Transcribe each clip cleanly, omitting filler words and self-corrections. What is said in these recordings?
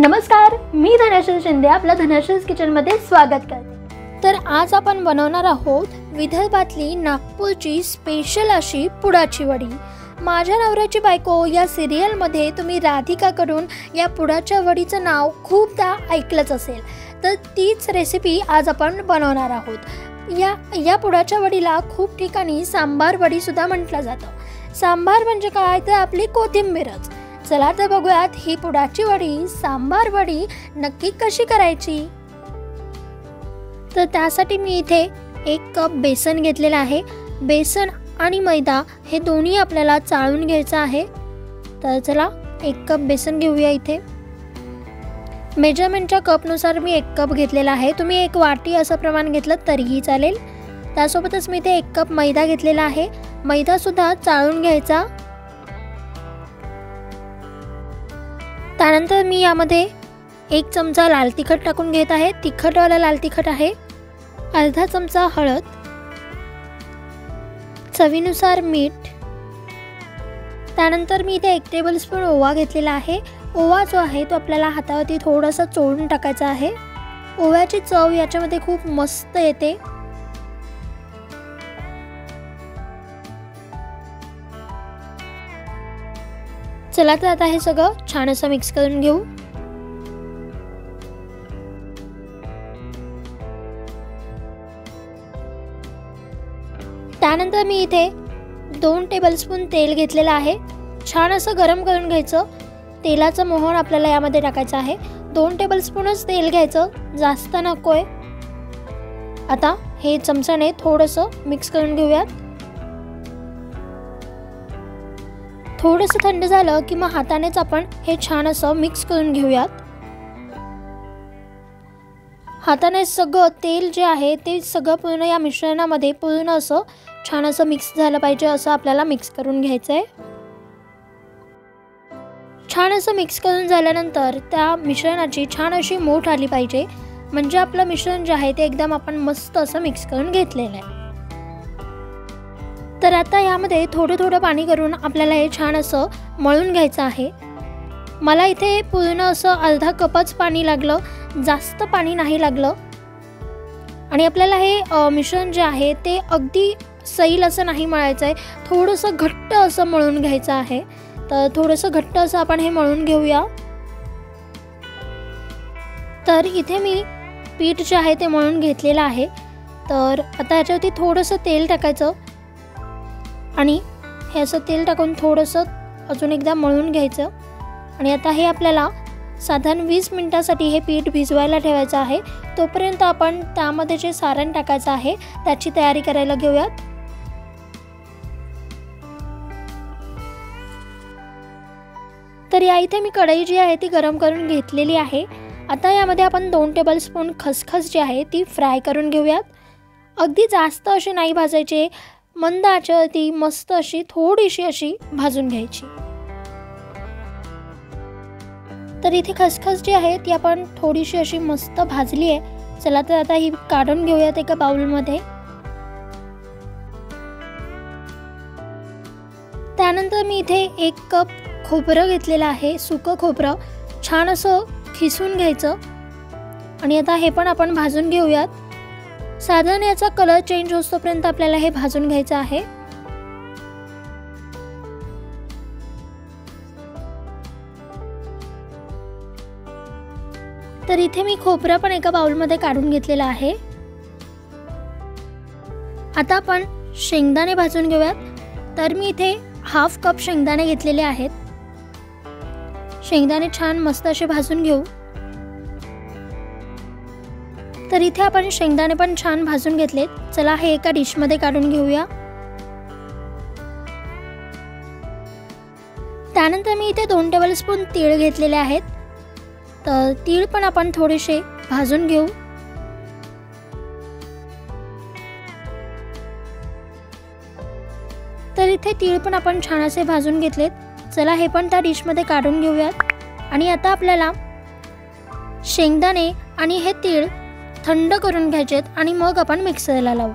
नमस्कार, मी धनश्री शिंदे आपल्या धनश्रीज किचनमध्ये स्वागत करते। तर आज आपण बनवणार आहोत विदर्भातली नागपूरची स्पेशल अशी पुडाची वडी। माझ्या नवऱ्याची बायको या सिरियलमध्ये तुम्ही राधिका कडून या पुडाच्या वडीचं नाव खूपदा ऐकलंच असेल, तर तीच रेसिपी आज आपण बनवणार आहोत। या पुडाच्या वडीला खूप ठिकाणी सांबार वडी सुद्धा म्हटलं जातं। सांबार म्हणजे काय, तर आपली कोथिंबीरच। चला तर बघूयात ही पुडाची वडी, सांबार वडी नक्की कशी करायची। तर त्यासाठी मी इथे 1 कप बेसन घेतलेला आहे। बेसन आणि मैदा हे दोन्ही आपल्याला चाळून घ्यायचं आहे। तर चला 1 कप बेसन घेऊया। इथे मेजरमेंटच्या कपनुसार मी 1 कप घेतलेला आहे। तुम्ही 1 वाटी असं प्रमाण घेतलं तरीही चालेल। त्यासोबतच मी इथे 1 कप मैदा घेतलेला आहे। मैदा सुद्धा चाळून घ्यायचा। त्यानंतर मी यामध्ये 1 चमचा लाल तिखट टाकून घेत आहे। तिखटवाला लाल तिखट आहे। अर्धा चमचा हळद, चवीनुसार मीठ। त्यानंतर मी इथे 1 टेबलस्पून ओवा घेतलेला आहे। ओवा जो आहे तो आपल्याला हातावरती थोडासा चोळून टाकायचा आहे। ओव्याची चव याच्यामध्ये खूप मस्त येते। चला तर आता हे सगळं छान असं मिक्स करून घेऊ। त्यानंतर मी इथे 2 टेबलस्पून तेल घेतलेलं आहे। छान असं गरम करून घ्यायचं। तेलाचं मोहन आपल्याला यामध्ये टाकायचं आहे। 2 टेबलस्पूनच तेल घ्यायचं, जास्त नकोय। आता हे चमच्याने थोडंसं मिक्स करून घेऊयात। थोडंसं थंड झालं की मग हातानेच आपण हे छान असं मिक्स करून घेऊयात। हाताने सगळं तेल जे आहे ते सगळं पूर्ण या मिश्रणामध्ये पूर्ण असं छान असं मिक्स झालं पाहिजे, असं आपल्याला मिक्स करून घ्यायचं आहे। छान असं मिक्स करून झाल्यानंतर त्या मिश्रणाची छान अशी मूठ आली पाहिजे, म्हणजे आपलं मिश्रण जे आहे ते एकदम आपण मस्त असं मिक्स करून घेतलेलं आहे। तर आता यामध्ये थोडं थोडं पाणी करून आपल्याला हे छान असं मळून घ्यायचं आहे। मला इथे पूर्ण असं अर्धा कपच पाणी लागलं, जास्त पाणी नाही लागलं। आणि आपल्याला हे मिश्रण जे आहे ते अगदी सैल असं नाही मळायचं आहे, थोडंसं घट्ट असं मळून घ्यायचं आहे। तर थोडंसं घट्ट असं आपण हे मळून घेऊया। तर इथे मी पीठ जे आहे ते मळून घेतलेलं आहे। तर आता याच्यावरती थोडंसं तेल टाकायचं आणि हे असं तेल टाकून थोडंसं अजून एकदा मळून घ्यायचं। आणि आता हे आपल्याला साधारण 20 मिनिटासाठी हे पीठ भिजवायला ठेवायचं आहे। तोपर्यंत आपण त्यामध्ये जे सारण टाकायचं आहे त्याची तयारी करायला घेऊयात। तर या इथे मी कढई जी आहे ती गरम करून घेतलेली आहे। आता यामध्ये आपण 2 टेबलस्पून खसखस जी आहे ती फ्राय करून घेऊयात। अगदी जास्त अशी नाही भाजायचे, मंद आचेवरती मस्त अशी थोडीशी अशी भाजून घ्यायची। तर इथे खसखस जी आहे ती आपण थोडीशी अशी मस्त भाजली आहे। चला तर आता ही काढून घेऊयात एका बाउलमध्ये। त्यानंतर मी इथे 1 कप खोबरं घेतलेलं आहे, सुकं खोबरं छान असं खिसून घ्यायचं। आणि आता हे पण आपण भाजून घेऊयात। साधारण याचा कलर चेंज होतोपर्यंत आपल्याला हे भाजून घ्यायचं आहे। तर इथे मी खोबरं पण एका बाउलमध्ये काढून घेतलेलं आहे। आता आपण शेंगदाणे भाजून घेऊयात। तर मी इथे 1/2 कप शेंगदाणे घेतलेले आहेत। शेंगदाणे छान मस्त असे भाजून घेऊ। तर इथे आपण शेंगदाणे पण छान भाजून घेतलेत। चला हे एका डिशमध्ये काढून घेऊया। त्यानंतर मी इथे 2 टेबलस्पून तीळ घेतलेले आहेत। तर तीळ पण आपण थोडेसे भाजून घेऊ। तर इथे तीळ पण आपण छान असे भाजून घेतलेत। चला हे पण त्या डिशमध्ये काढून घेऊयात। आणि आता आपल्याला शेंगदाणे आणि हे तीळ थंड करून घ्यायचेत आणि मग आपण मिक्सरला लावू।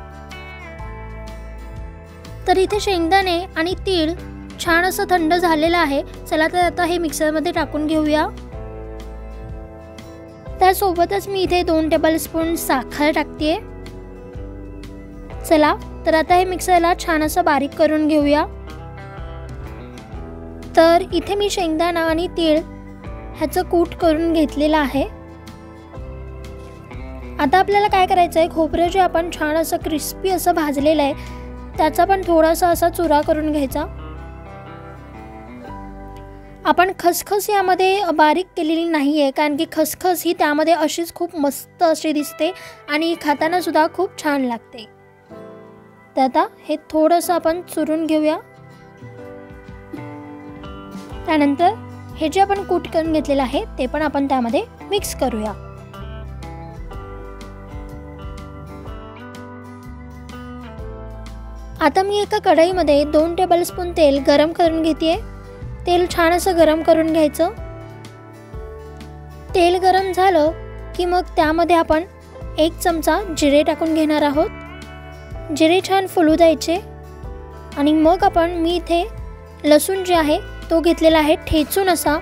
तर इथे शेंगदाणे आणि तीळ छान असं थंड झालेलं आहे। चला तर आता हे मिक्सरमध्ये टाकून घेऊया। त्यासोबतच मी इथे 2 टेबलस्पून साखर टाकते. चला तर आता हे मिक्सरला छान असं बारीक करून घेऊया. तर इथे मी शेंगदाणा आणि तीळ ह्याचं कूट करून घेतलेलं आहे. आता आपल्याला काय करायचं आहे, खोबरं जे आपण छान असं क्रिस्पी असं भाजलेलं आहे त्याचा पण थोडासा असा चुरा करून घ्यायचा. आपण खसखस यामध्ये बारीक केलेली नाही आहे, कारण की खसखस ही त्यामध्ये अशीच खूप मस्त अशी दिसते आणि खाताना सुद्धा खूप छान लागते. तर आता हे थोडंसं आपण चुरून घेऊया. त्यानंतर हे जे आपण कूट करून घेतलेलं आहे ते पण आपण त्यामध्ये मिक्स करूया. आता मी एका कढईमध्ये 2 टेबलस्पून तेल गरम करून घेते. तेल छान असं गरम करून घ्यायचं. तेल गरम झालं की मग त्यामध्ये आपण 1 चमचा जिरे टाकून घेणार आहोत. जिरे छान फुलू द्यायचे आणि मग मी इथे लसूण जे आहे तो घेतलेला आहे ठेचून असा.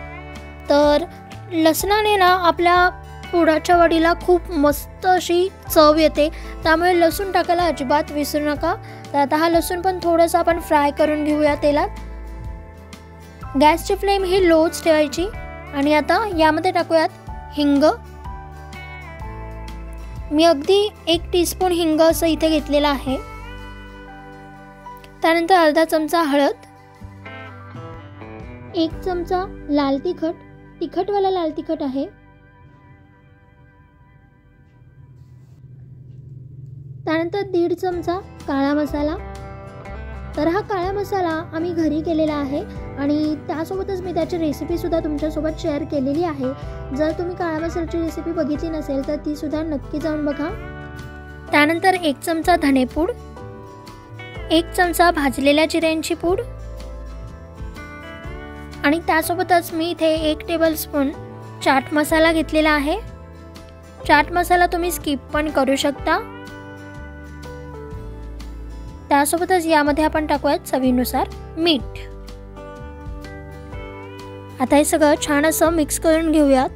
तर लसणाने ना आपल्या पुडाच्या वडीला खूप मस्त अशी चव येते, त्यामुळे लसूण टाकायला अजिबात विसरू नका. तर आता हा लसूण पण थोडासा आपण फ्राय करून घेऊया तेलात. गॅसची फ्लेम ही लोच ठेवायची आणि आता यामध्ये टाकूयात हिंग. मी अगदी 1 टीस्पून हिंग असं इथे घेतलेलं आहे. त्यानंतर अर्धा चमचा हळद, 1 चमचा लाल तिखट, तिखटवाला लाल तिखट आहे. त्यानंतर 1.5 चमचा काळा मसाला. तर हा काळा मसाला आम्ही घरी केलेला आहे आणि त्यासोबतच मी त्याची रेसिपी सुद्धा तुमच्यासोबत शेअर केलेली आहे. जर तुम्ही काळा मसाल्याची रेसिपी बघितली नसेल तर ती सुद्धा नक्की जाऊन बघा. त्यानंतर 1 चमचा धनेपूड, 1 चमचा भाजलेल्या जिऱ्यांची पूड आणि त्यासोबतच मी इथे 1 टेबलस्पून चाट मसाला घेतलेला आहे. चाट मसाला तुम्ही स्किप पण करू शकता. त्यासोबतच यामध्ये आपण टाकूयात चवीनुसार मीठ. आता हे सगळं छान असं मिक्स करून घेऊयात.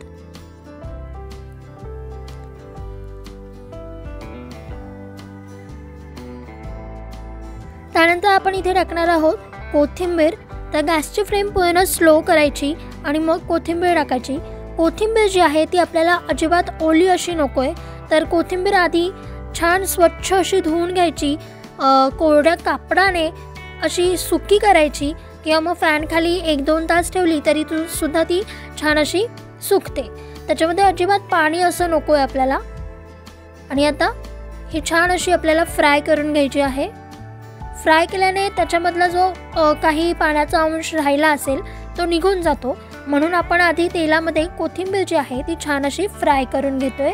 त्यानंतर आपण इथे टाकणार आहोत कोथिंबीर. तर गॅसची फ्लेम पूर्ण स्लो करायची आणि मग कोथिंबीर टाकायची. कोथिंबीर जी आहे ती आपल्याला अजिबात ओली अशी नको आहे. तर कोथिंबीर आधी छान स्वच्छ अशी धुवून घ्यायची. कोरड्या कापडाने अशी सुकी करायची किंवा मग फॅन खाली 1-2 तास ठेवली तरी सुद्धा ती छान अशी सुकते. त्याच्यामध्ये अजिबात पाणी असं नको आहे आपल्याला. आणि आता ही छान अशी आपल्याला फ्राय करून घ्यायची आहे. फ्राय केल्याने त्याच्यामधला जो काही पाण्याचा अंश राहिला असेल तो निघून जातो, म्हणून आपण आधी तेलामध्ये कोथिंबीर जी आहे ती छान अशी फ्राय करून घेतोय.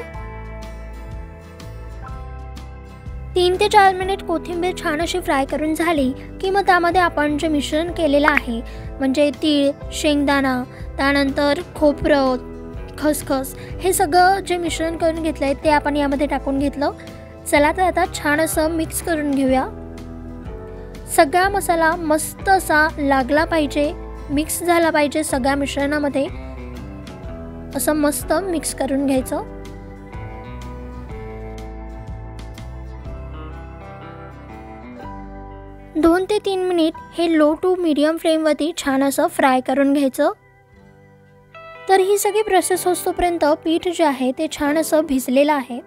3 ते 4 मिनिट कोथिंबीर छान अशी फ्राय करून झाली की मग त्यामध्ये आपण जे मिश्रण केलेलं आहे म्हणजे तीळ, शेंगदाणा, त्यानंतर खोबरं, खसखस हे सगळं जे मिश्रण करून घेतलं आहे ते आपण यामध्ये टाकून घेतलं. चला तर आता छान असं मिक्स करून घेऊया. सगळा मसाला मस्त असा लागला पाहिजे, मिक्स झाला पाहिजे सगळ्या मिश्रणामध्ये. असं मस्त मिक्स करून घ्यायचं. दोन ते 3 मिनिट हे लो टू मीडियम फ्लेमवरती छान असं फ्राय करून घ्यायचं. तर ही सगळी प्रोसेस होतोपर्यंत पीठ जे आहे ते छान असं भिजलेलं आहे.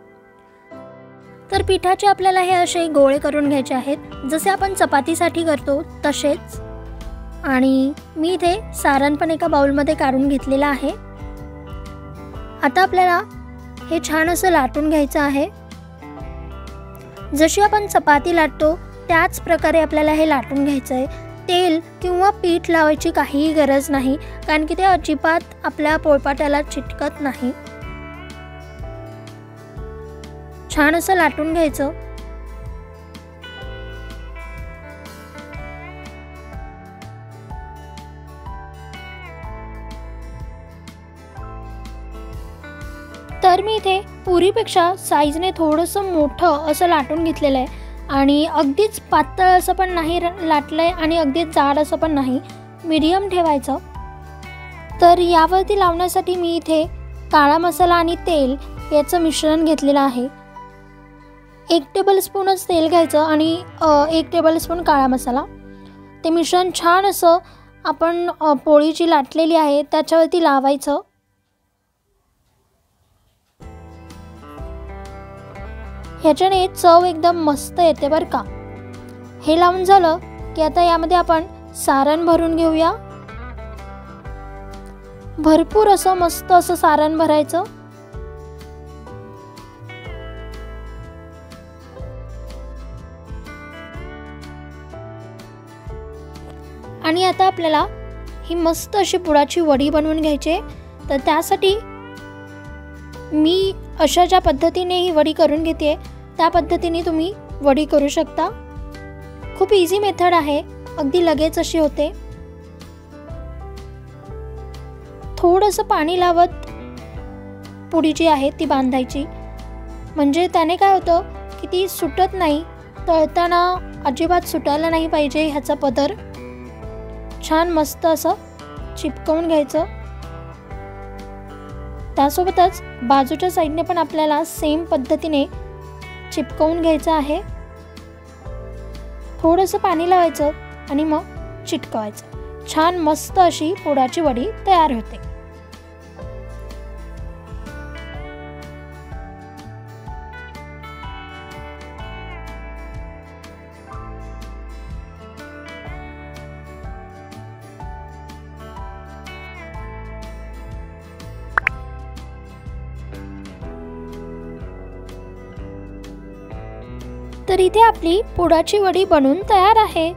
तर पिठाचे आपल्याला हे असे गोळे करून घ्यायचे आहेत, जसे आपण चपातीसाठी करतो तसेच. आणि मी इथे सारण पण एका बाउलमध्ये काढून घेतलेलं आहे. आता आपल्याला हे छान असं लाटून घ्यायचं आहे. जशी आपण चपाती लाटतो त्याच प्रकारे आपल्याला हे लाटून घ्यायचं आहे. तेल किंवा पीठ लावायची काहीही गरज नाही, कारण की ते अजिबात आपल्या पोळपाटाला चिटकत नाही. छान असं लाटून घ्यायचं. तर मी इथे पुरीपेक्षा साईजने थोडंसं मोठं असं लाटून घेतलेलं आहे आणि अगदीच पातळ असं पण नाही लाटलंय आणि अगदीच जाड असं पण नाही, मीडियम ठेवायचं. तर यावरती लावण्यासाठी मी इथे काळा मसाला आणि तेल याचं मिश्रण घेतलेलं आहे। 1 टेबलस्पूनच तेल घ्यायचं आणि 1 टेबलस्पून काळा मसाला। ते मिश्रण छान असं आपण पोळी जी लाटलेली आहे त्याच्यावरती लावायचं। ह्याच्याने चव एकदम मस्त येते बरं का। हे लावून झालं की आता यामध्ये आपण सारण भरून घेऊया। भरपूर असं मस्त असं सारण भरायचं। आणि आता आपल्याला ही मस्त अशी पुडाची वडी बनवून घ्यायची। तर त्यासाठी मी अशा ज्या पद्धतीने ही वडी करून घेते त्या पद्धतीने तुम्ही वडी करू शकता। खूप इझी मेथड आहे, अगदी लगेच अशी होते। थोडंसं पाणी लावत पुडी जी आहे ती बांधायची, म्हणजे त्याने काय होतं की ती सुटत नाही, तळताना अजिबात सुटायला नाही पाहिजे। ह्याचा पदर छान मस्त असं चिपकवून घ्यायचं। त्यासोबतच बाजूच्या साईडने पण आपल्याला सेम पद्धतीने चिपकवून घ्यायचं आहे। थोडंसं पाणी लावायचं आणि मग चिटकवायचं। छान मस्त अशी पुडाची वडी तयार होते। तर इथे आपली पुडाची वडी बनून तयार आहे।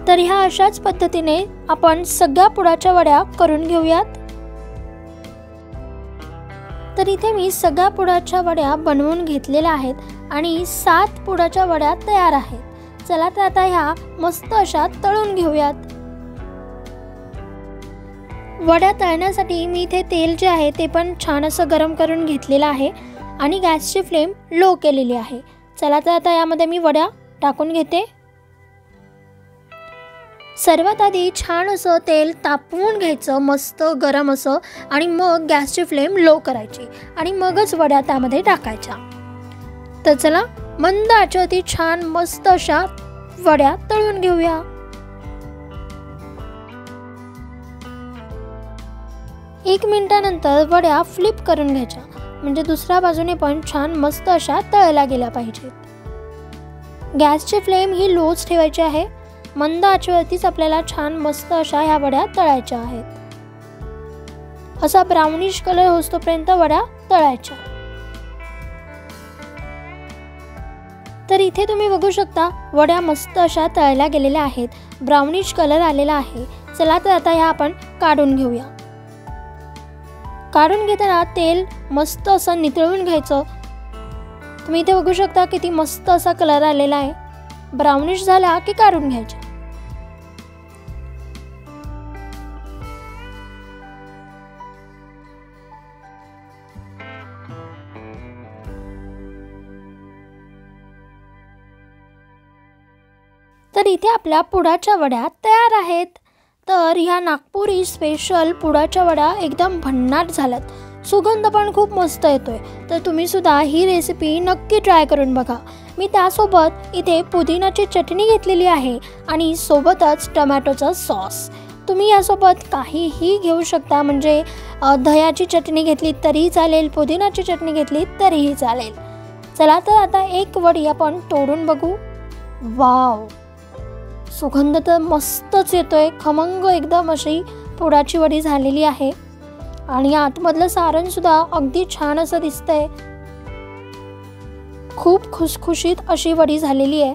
तर ह्या अशाच पद्धतीने आपण सगळ्या पुडाच्या वड्या करून घेऊयात। तर इथे मी सगळ्या पुडाच्या वड्या बनवून घेतलेल्या आहेत आणि 7 पुडाच्या वड्या तयार आहेत। चला तर आता ह्या मस्त अशा तळून घेऊयात। वड्या तळण्यासाठी मी इथे तेल जे आहे ते पण छान असं गरम करून घेतलेलं आहे आणि गॅसची फ्लेम लो केलेली आहे। चला तर आता यामध्ये मी वड्या टाकून घेते। सर्वात आधी छान असं तेल तापवून घ्यायचं, मस्त गरम असं, आणि मग गॅसची फ्लेम लो करायची आणि मगच वड्या त्यामध्ये टाकायच्या। तर चला मंद आचेवरती छान मस्त अशा वड्या तळून घेऊया। एक मिनिटानंतर वड्या फ्लिप करून घ्यायच्या, म्हणजे दुसऱ्या बाजूने पण छान मस्त अशा तळल्या गेल्या पाहिजेत। गॅसची फ्लेम ही लोच ठेवायची आहे। मंद आचेवरतीच आपल्याला छान मस्त अशा ह्या वड्या तळायच्या आहेत। असा ब्राउनिश कलर होतोपर्यंत वड्या तळायच्या। तर इथे तुम्ही बघू शकता वड्या मस्त अशा तळल्या गेलेल्या आहेत, ब्राउनिश कलर आलेला आहे। चला तर आता ह्या आपण काढून घेऊया। काढून घेताना तेल मस्त असं नितळून घ्यायचं। तुम्ही इथे बघू शकता किती मस्त असा कलर आलेला आहे। ब्राउनिश झाला की काढून घ्यायचा। तर इथे आपल्या पुडाच्या वड्या तयार आहेत। तर ह्या नागपुरी स्पेशल पुडाच्या वड्या एकदम भन्नाट झाल्यात। सुगंध पण खूप मस्त येतोय। तर तुम्ही सुद्धा ही रेसिपी नक्की ट्राय करून बघा। मी त्यासोबत इथे पुदिनाची चटणी घेतलेली आहे आणि सोबतच टोमॅटोचा सॉस। तुम्ही यासोबत काहीही घेऊ शकता, म्हणजे दह्याची चटणी घेतली तरीही चालेल, पुदिनाची चटणी घेतली तरीही चालेल। चला तर आता एक वडी आपण तोडून बघू। वाव, सुगंध तर मस्तच येतोय। खमंग एकदम अशी पुडाची वडी झालेली आहे आणि आतमधलं सारण सुद्धा अगदी छान असं दिसतंय। खूप खुसखुशीत अशी वडी झालेली आहे।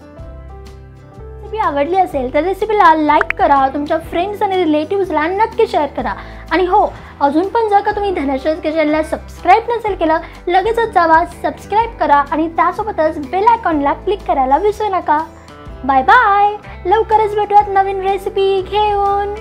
रेसिपी आवडली असेल तर रेसिपीला लाईक करा, तुमच्या फ्रेंड्स आणि रिलेटिव्हजला नक्की शेअर करा। आणि हो, अजून पण जर का तुम्ही धनश्रीज किचनला सबस्क्राईब नसेल केलं, लगेचच जावा, सबस्क्राईब करा आणि त्यासोबतच बेल आयकॉनला क्लिक करायला विसरू नका। बाय बाय, लवकरच भेटूयात नवीन रेसिपी घेऊन।